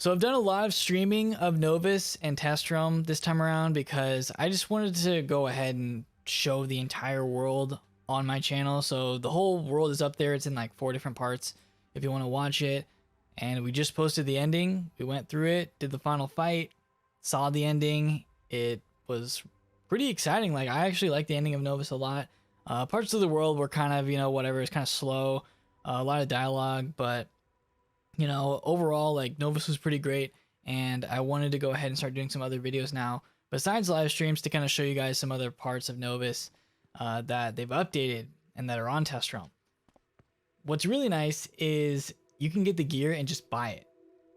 So I've done a lot of streaming of Novus and Test Realm this time around because I just wanted to go ahead and show the entire world on my channel. So the whole world is up there. It's in like 4 different parts if you want to watch it. And we just posted the ending. We went through it, did the final fight, saw the ending. It was pretty exciting. Like, I actually like the ending of Novus a lot. Parts of the world were kind of, whatever. It's kind of slow. A lot of dialogue, but overall, like, Novus was pretty great, and I wanted to go ahead and start doing some other videos now, besides live streams, to kind of show you guys some other parts of Novus that they've updated and that are on Test Realm. What's really nice is you can get the gear and just buy it.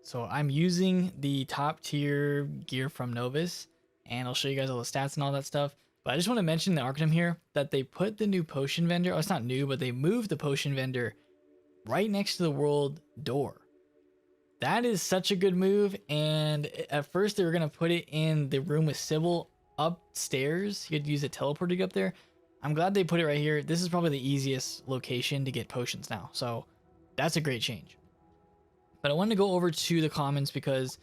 So I'm using the top tier gear from Novus, and I'll show you guys all the stats and all that stuff. But I just want to mention the Arcanum here, that they put the new potion vendor, oh, it's not new, but they moved the potion vendor right next to the world door. That is such a good move, and at first they were going to put it in the room with Sybil upstairs. You had to use a teleport to get up there. I'm glad they put it right here. This is probably the easiest location to get potions now, so that's a great change. But I wanted to go over to the commons because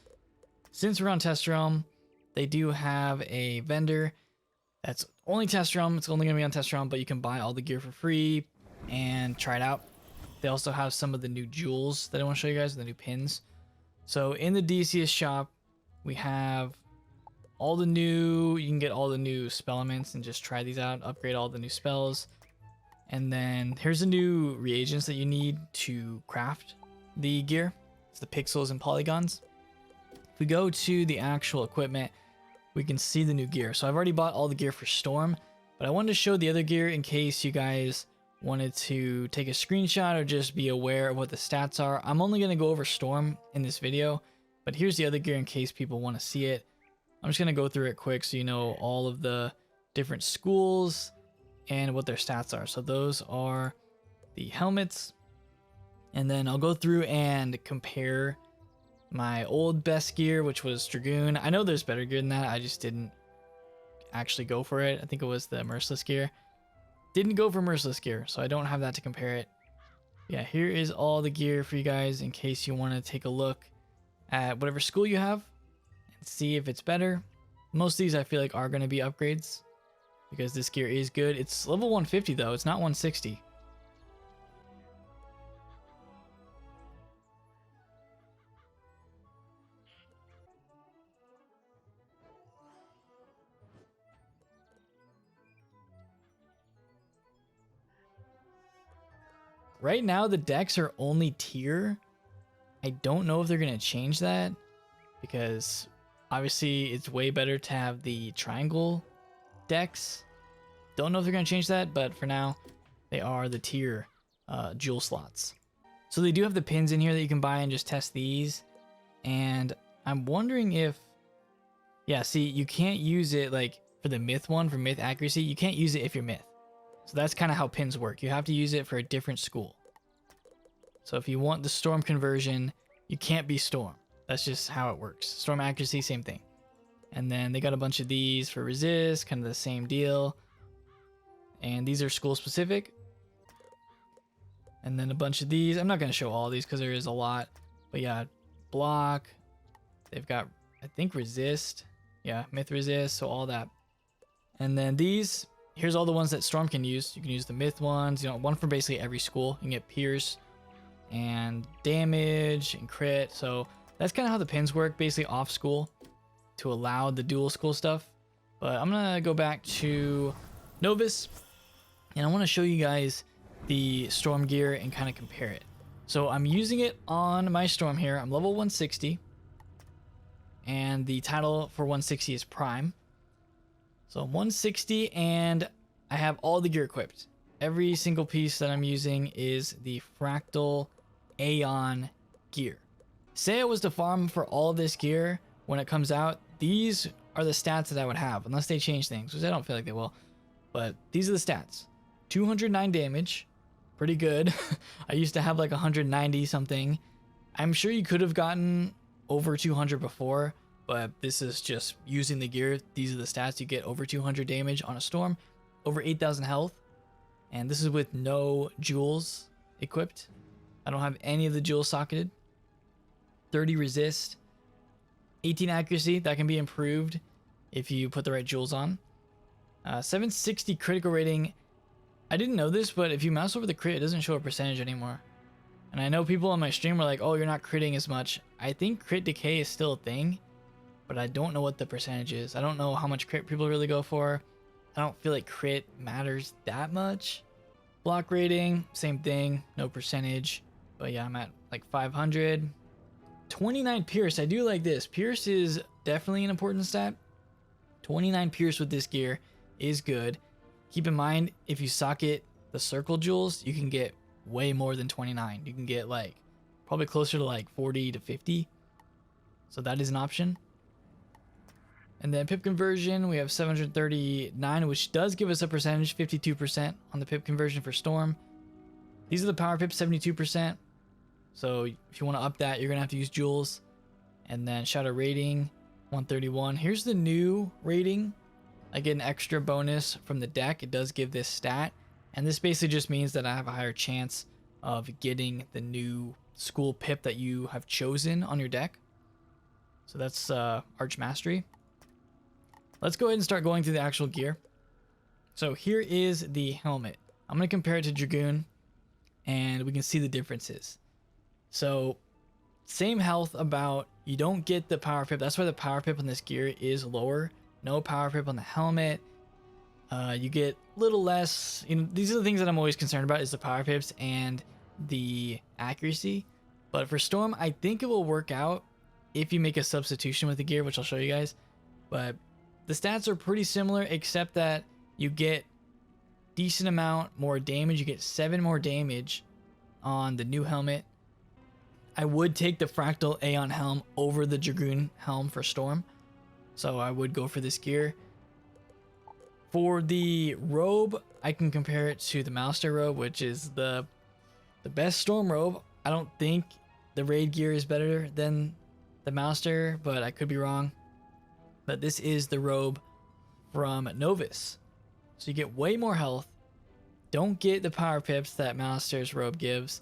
since we're on Test Realm, they do have a vendor that's only Test Realm. It's only going to be on Test Realm, but you can buy all the gear for free and try it out. They also have some of the new jewels that I want to show you guys, the new pins. So in the DCS shop, we have all the new, you can get all the new spell elements and just try these out, upgrade all the new spells. And then here's the new reagents that you need to craft the gear. It's the pixels and polygons. If we go to the actual equipment, we can see the new gear. So I've already bought all the gear for Storm, but I wanted to show the other gear in case you guys wanted to take a screenshot or just be aware of what the stats are. I'm only going to go over Storm in this video, but here's the other gear in case people want to see it. I'm just going to go through it quick so you know all of the different schools and what their stats are. So those are the helmets, and then I'll go through and compare my old best gear, which was Dragoon. I know there's better gear than that. I just didn't actually go for it. I think it was the Merciless gear. Didn't go for Merciless gear, so I don't have that to compare it. Yeah, here is all the gear for you guys in case you want to take a look at whatever school you have and see if it's better. Most of these I feel like are going to be upgrades because this gear is good. It's level 150 though, it's not 160. Right now, the decks are only tier. I don't know if they're going to change that because obviously it's way better to have the triangle decks. Don't know if they're going to change that, but for now, they are the tier jewel slots. So they do have the pins in here that you can buy and just test these. And I'm wondering if, yeah, see, you can't use it like for the myth one, for myth accuracy, you can't use it if you're myth. So that's kind of how pins work. You have to use it for a different school. So if you want the Storm conversion, you can't be Storm. That's just how it works. Storm accuracy, same thing. And then they got a bunch of these for resist, kind of the same deal. And these are school specific. And then a bunch of these. I'm not going to show all these because there is a lot. But yeah, block. They've got, I think, resist. Yeah, myth resist, so all that. And then these... Here's all the ones that Storm can use. You can use the myth ones, one for basically every school. You can get pierce and damage and crit. So that's kind of how the pins work, basically off school to allow the dual school stuff. But I'm going to go back to Novus and I want to show you guys the Storm gear and kind of compare it. So I'm using it on my Storm here. I'm level 160 and the title for 160 is Prime. So I'm 160 and I have all the gear equipped. Every single piece that I'm using is the Fractal Aeon gear. Say I was to farm for all of this gear when it comes out, these are the stats that I would have, unless they change things, which I don't feel like they will. But these are the stats. 209 damage, pretty good. I used to have like 190 something. I'm sure you could have gotten over 200 before, but this is just using the gear. These are the stats. You get over 200 damage on a Storm, over 8,000 health, and this is with no jewels equipped. I don't have any of the jewels socketed. 30 resist, 18 accuracy, that can be improved if you put the right jewels on. 760 critical rating. I didn't know this, but if you mouse over the crit, it doesn't show a percentage anymore. And I know people on my stream were like, oh, you're not critting as much. I think crit decay is still a thing, but I don't know what the percentage is. I don't know how much crit people really go for. I don't feel like crit matters that much. Block rating, same thing, no percentage. But yeah, I'm at like 500. 29 Pierce, I do like this. Pierce is definitely an important stat. 29 Pierce with this gear is good. Keep in mind, if you socket the circle jewels, you can get way more than 29. You can get like probably closer to like 40 to 50. So that is an option. And then pip conversion, we have 739, which does give us a percentage, 52% on the pip conversion for Storm. These are the power pips, 72%. So if you want to up that, you're going to have to use jewels. And then Shoutout rating, 131. Here's the new rating. I get an extra bonus from the deck. It does give this stat. And this basically just means that I have a higher chance of getting the new school pip that you have chosen on your deck. So that's Arch Mastery. Let's go ahead and start going through the actual gear. So here is the helmet. I'm going to compare it to Dragoon, and we can see the differences. So same health about, you don't get the power pip. That's why the power pip on this gear is lower. No power pip on the helmet. You get a little less, you know, these are the things that I'm always concerned about, is the power pips and the accuracy. But for Storm, I think it will work out if you make a substitution with the gear, which I'll show you guys. But the stats are pretty similar, except that you get decent amount more damage. You get 7 more damage on the new helmet. I would take the Fractal Aeon helm over the Dragoon helm for Storm, so I would go for this gear. For the robe, I can compare it to the Mouster robe, which is the best Storm robe. I don't think the raid gear is better than the Mouster, but I could be wrong. But this is the robe from Novus. So you get way more health. Don't get the power pips that Mouster's robe gives.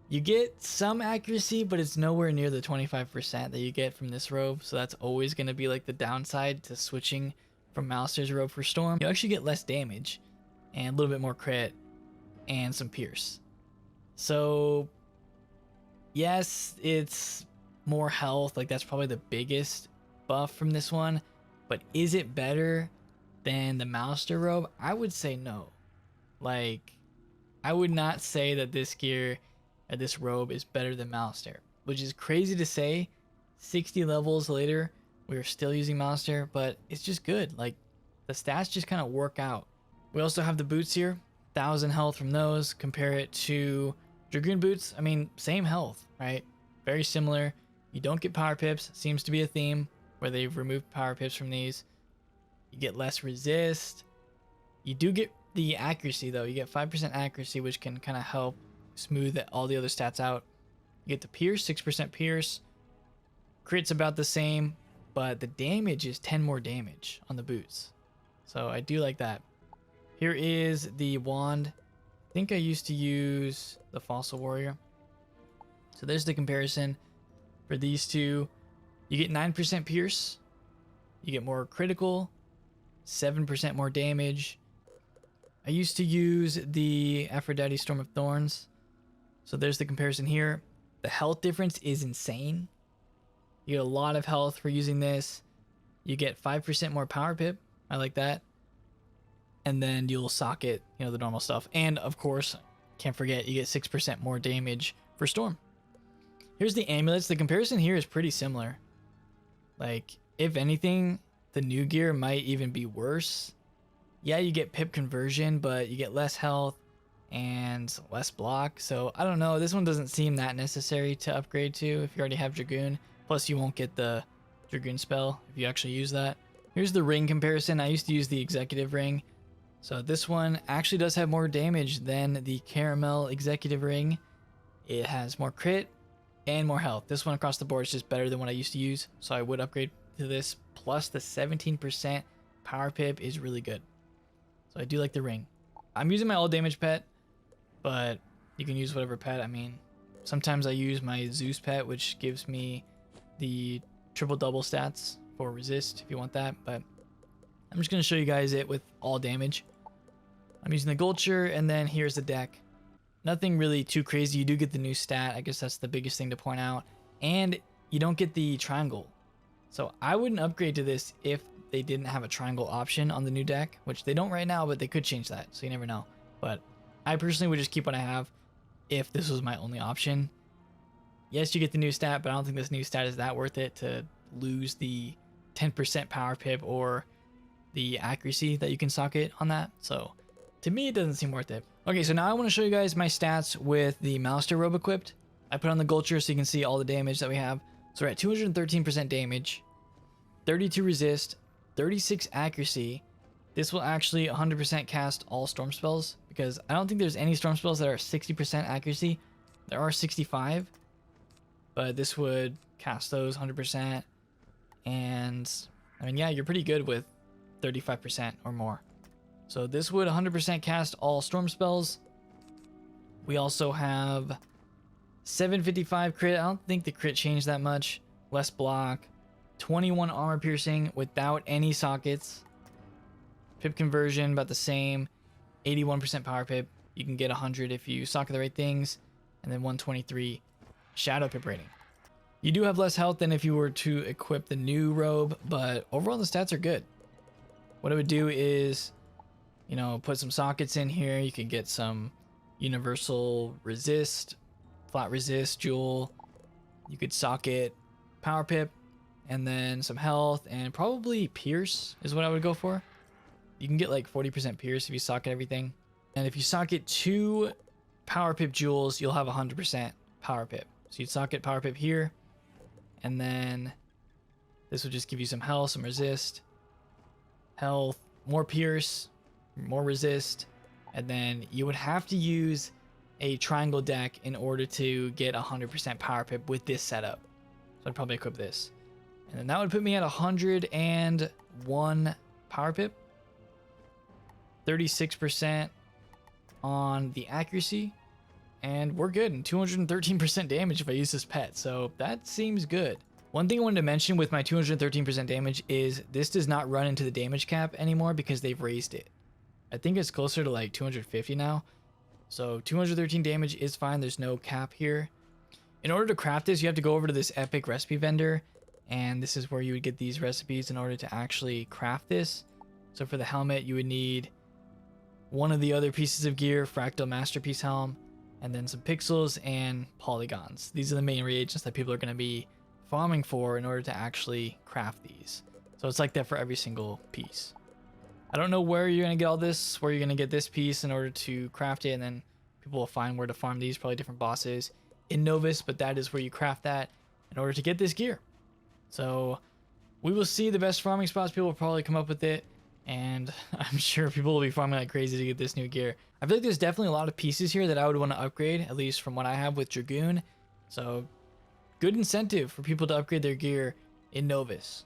You get some accuracy, but it's nowhere near the 25% that you get from this robe. So that's always going to be like the downside to switching from Mouster's robe for Storm. You actually get less damage and a little bit more crit and some pierce. So yes, it's more health. Like that's probably the biggest buff from this one. But is it better than the Mouster robe? I would say no. Like, I would not say that this gear, this robe is better than Mouster, which is crazy to say. 60 levels later, we're still using Mouster, but it's just good. Like, the stats just kind of work out. We also have the boots here, 1000 health from those. Compare it to Dragoon boots. I mean, same health, right? Very similar. You don't get power pips. Seems to be a theme where they've removed power pips from these. You get less resist. You do get the accuracy though. You get 5% accuracy, which can kind of help smooth all the other stats out. You get the pierce, 6% pierce. Crit's about the same, but the damage is 10 more damage on the boots. So I do like that. Here is the wand. I think I used to use the Fossil Warrior. So there's the comparison for these two. You get 9% pierce. You get more critical, 7% more damage. I used to use the Aphrodite Storm of Thorns. So there's the comparison here. The health difference is insane. You get a lot of health for using this. You get 5% more power pip. I like that. And then you'll socket, you know, the normal stuff. And of course, can't forget, you get 6% more damage for Storm. Here's the amulets. The comparison here is pretty similar. Like, if anything, the new gear might even be worse. Yeah, you get pip conversion, but you get less health and less block. So I don't know. This one doesn't seem that necessary to upgrade to if you already have Dragoon. Plus, you won't get the Dragoon spell if you actually use that. Here's the ring comparison. I used to use the Executive Ring. So this one actually does have more damage than the Caramel Executive Ring. It has more crit and more health. This one across the board is just better than what I used to use. So I would upgrade to this. Plus the 17% power pip is really good. So I do like the ring. I'm using my all damage pet, but you can use whatever pet. I mean, sometimes I use my Zeus pet, which gives me the triple double stats for resist if you want that, but I'm just going to show you guys it with all damage. I'm using the Gulcher, and then here's the deck. Nothing really too crazy. You do get the new stat. I guess that's the biggest thing to point out. And you don't get the triangle. So I wouldn't upgrade to this if they didn't have a triangle option on the new deck, which they don't right now, but they could change that, so you never know. But I personally would just keep what I have if this was my only option. Yes, you get the new stat, but I don't think this new stat is that worth it to lose the 10% power pip or the accuracy that you can socket on that. So to me, it doesn't seem worth it. Okay, so now I want to show you guys my stats with the Mouster robe equipped. I put on the Gulcher so you can see all the damage that we have. So we're at 213% damage, 32 resist, 36 accuracy. This will actually 100% cast all storm spells, because I don't think there's any storm spells that are 60% accuracy. There are 65, but this would cast those 100%. And I mean, yeah, you're pretty good with 35% or more. So this would 100% cast all storm spells. We also have 755 crit. I don't think the crit changed that much. Less block. 21 armor piercing without any sockets. Pip conversion about the same. 81% power pip. You can get 100 if you socket the right things. And then 123 shadow pip rating. You do have less health than if you were to equip the new robe, but overall the stats are good. What I would do is, you know, put some sockets in here. You can get some universal resist, flat resist, jewel. You could socket power pip, and then some health, and probably pierce is what I would go for. You can get like 40% pierce if you socket everything. And if you socket 2 power pip jewels, you'll have 100% power pip. So you'd socket power pip here, and then this will just give you some health, some resist, health, more pierce, more resist, and then you would have to use a triangle deck in order to get 100% power pip with this setup. So I'd probably equip this, and then that would put me at 101 power pip, 36% on the accuracy, and we're good, and 213% damage if I use this pet, so that seems good. One thing I wanted to mention with my 213% damage is this does not run into the damage cap anymore because they've raised it. I think it's closer to like 250 now. So 213 damage is fine. There's no cap here. In order to craft this, you have to go over to this epic recipe vendor, and this is where you would get these recipes in order to actually craft this. So for the helmet, you would need one of the other pieces of gear, fractal masterpiece helm, and then some pixels and polygons. These are the main reagents that people are going to be farming for in order to actually craft these. So it's like that for every single piece. I don't know where you're going to get all this, where you're going to get this piece in order to craft it, and then people will find where to farm these, probably different bosses in Novus, but that is where you craft that in order to get this gear. So we will see the best farming spots. People will probably come up with it, and I'm sure people will be farming like crazy to get this new gear. I feel like there's definitely a lot of pieces here that I would want to upgrade, at least from what I have with Dragoon. So good incentive for people to upgrade their gear in Novus.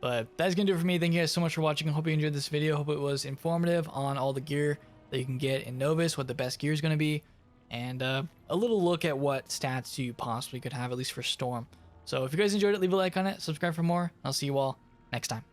But that's going to do it for me. Thank you guys so much for watching. I hope you enjoyed this video. Hope it was informative on all the gear that you can get in Novus, what the best gear is going to be, and a little look at what stats you possibly could have, at least for Storm. So if you guys enjoyed it, leave a like on it, subscribe for more. I'll see you all next time.